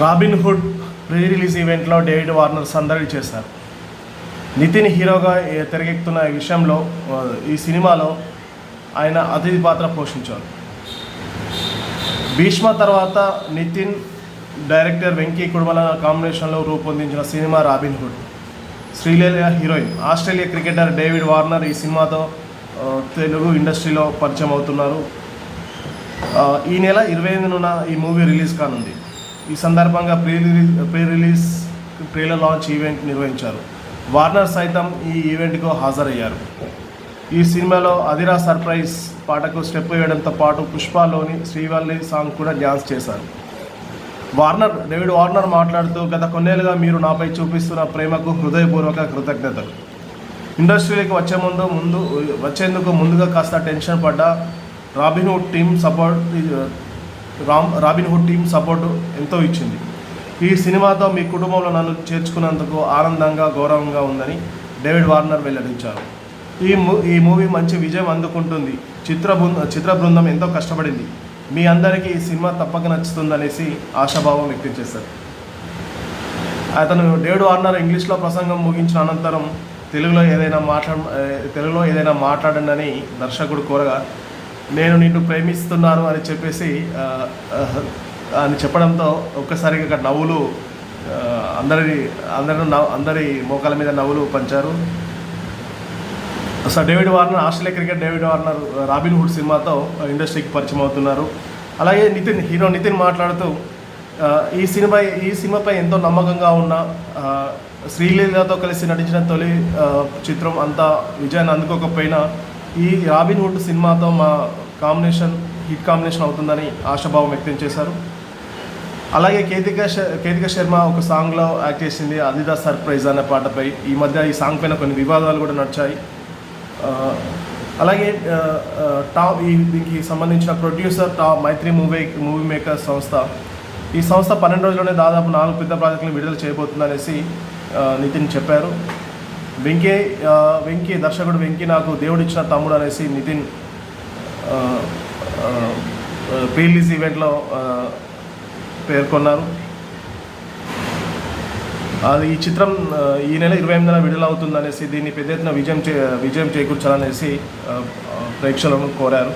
Robin Hood pre release ఈవెంట్లో David Warner సందడి చేశారు. నితిన్ హీరోగా తెరకెక్కుతున్న ఈ విషయంలో ఈ సినిమాలో ఆయన అతిథి పాత్ర పోషించారు. భీష్మ తర్వాత నితిన్, డైరెక్టర్ వెంకీ కుడుమల కాంబినేషన్లో రూపొందించిన సినిమా Robinhood. Sreeleela heroine. Australia cricketer David Warner ఈ సినిమాతో తెలుగు ఇండస్ట్రీలో పరిచయం అవుతున్నారు. ఈ నెల 25న ఈ మూవీ రిలీజ్ కానుంది. ఈ సందర్భంగా pre release trailer launch event నిర్వహించారు. వార్నర్ సైతం ఈ ఈవెంట్కు హాజరయ్యారు. ఈ సినిమాలో అదిరా సర్ప్రైజ్ పాటకు స్టెప్ వేయడంతో పాటు పుష్పలోని శ్రీవల్లి సాంగ్ కూడా డ్యాన్స్ చేశారు. డేవిడ్ వార్నర్ మాట్లాడుతూ, గత కొన్నేళ్ళుగా మీరు నాపై చూపిస్తున్న ప్రేమకు హృదయపూర్వక కృతజ్ఞతలు. ఇండస్ట్రీలోకి వచ్చేందుకు ముందుగా కాస్త టెన్షన్ పడ్డా రాబిన్హుడ్ టీమ్ సపోర్ట్ ఎంతో ఇచ్చింది. ఈ సినిమాతో మీ కుటుంబంలో నన్ను చేర్చుకున్నందుకు ఆనందంగా, గౌరవంగా ఉందని డేవిడ్ వార్నర్ వెల్లడించారు. ఈ మూవీ మంచి విజయం అందుకుంటుంది. చిత్ర బృందం ఎంతో కష్టపడింది. మీ అందరికీ ఈ సినిమా తప్పక నచ్చుతుందనేసి ఆశాభావం వ్యక్తం చేశారు. డేవిడ్ వార్నర్ ఇంగ్లీష్లో ప్రసంగం ముగించిన అనంతరం తెలుగులో ఏదైనా మాట్లాడండి అని దర్శకుడు కోరగా, నేను నిన్ను ప్రేమిస్తున్నాను అని చెప్పడంతో ఒక్కసారిగా ఇక్కడ నవ్వులు అందరి మోకాల మీద నవ్వులు పంచారు. So David Warner, Australia cricket David Warner Robinhood సినిమాతో ఇండస్ట్రీకి పరిచయం అవుతున్నారు. అలాగే హీరో నితిన్ మాట్లాడుతూ, ఈ సినిమాపై ఎంతో నమ్మకంగా ఉన్న శ్రీలీలతో కలిసి నటించిన తొలి చిత్రం అంత విజయాన్ని అందుకోకపోయినా ఈ రాబిన్హుడ్ సినిమాతో మా హిట్ కాంబినేషన్ అవుతుందని ఆశాభావం వ్యక్తం చేశారు. అలాగే కేతిక శర్మ ఒక సాంగ్లో యాక్ట్ చేసింది, అదిరా సర్ప్రైజ్ అనే పాటపై. ఈ మధ్య ఈ సాంగ్ పైన కొన్ని వివాదాలు కూడా నడిచాయి. అలాగే దీనికి సంబంధించిన ప్రొడ్యూసర్ మైత్రి మూవీ మేకర్స్ సంస్థ. ఈ సంస్థ 12 రోజుల్లోనే దాదాపు 4 పెద్ద ప్రాజెక్టులను విడుదల చేయబోతుందనేసి నితిన్ చెప్పారు. దర్శకుడు వెంకీ నాకు దేవుడిచ్చిన తమ్ముడు అనేసి నితిన్ ప్రీ రిలీజ్ ఈవెంట్లో పేర్కొన్నారు. ఈ చిత్రం ఈ నెల 28న విడుదలవుతుందనేసి, దీన్ని పెద్ద ఎత్తున విజయం చేకూర్చాలనేసి ప్రేక్షకులను కోరారు.